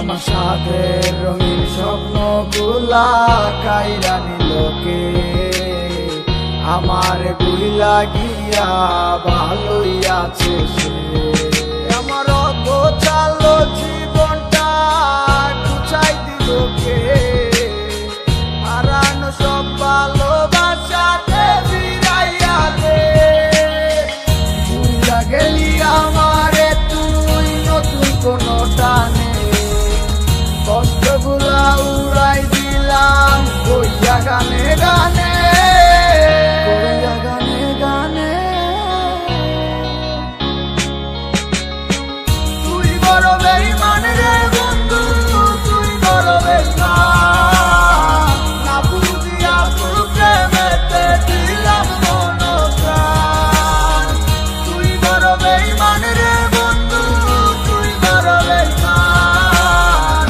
আমার সাধের রঙিন স্বপ্নগুলা কাইরা নিলোকে আমার বুইলা গিয়া ভালোই আছে সে। আমার গোছালো জীবনটা গুছাই দিল কে, হারানো সব ভালোবাসাতে ফিরাইয়া দে। ভুইলা গেলি আমারে তুই নতুন কোনো টানে, কষ্টগুলা উড়াই দিলাম কইয়া গানে গানে, কইয়া গানে গানে। তুই বড় বেঈমান রে বন্ধু, তুই বড় বেঈমান, না বুঝিয়া তোর প্রেমেতে দিলাম মন প্রাণ। তুই বড় বেঈমান রে বন্ধু, তুই বড় বেঈমান,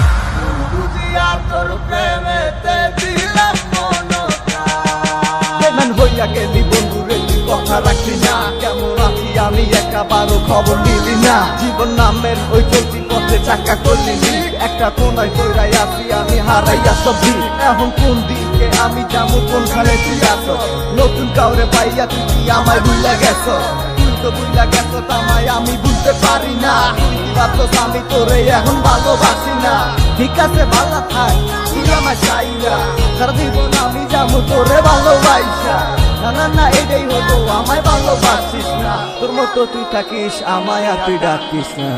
বুঝিয়া তোর প্রেমেতে দিলাম মন প্রাণ। বেঈমান হইয়া গেলি বন্ধু রে, তুই কথা রাখলি না, কেমন আছি আমি একাবারও খবর নিলি না। জীবন নামের ওই চলতি পথে চাকা করলি, একটা কোনায় কইরাই আছি আমি হারাইয়া সবজি। এখন কোন দিকে আমি যাবো, কোনখানে তুই আছো? নতুন কাউরে পাইয়া তুই কি আমায় ভুইলা গেছ? তুই তো ভুইলা গেছ তামায় আমি বুঝতে পারি না, ভাবতো আমি তোরে এখন ভালোবাসি না। ঠিক আছে ভালো থাক, তুই আমায় চাই না, সারা জীবন আমি যাবো তোরে ভালোবাসা। না না না এটাই হতো, আমায় ভালোবাসিস না, তোর মতো তুই থাকিস আমায় আর তুই ডাকিস না।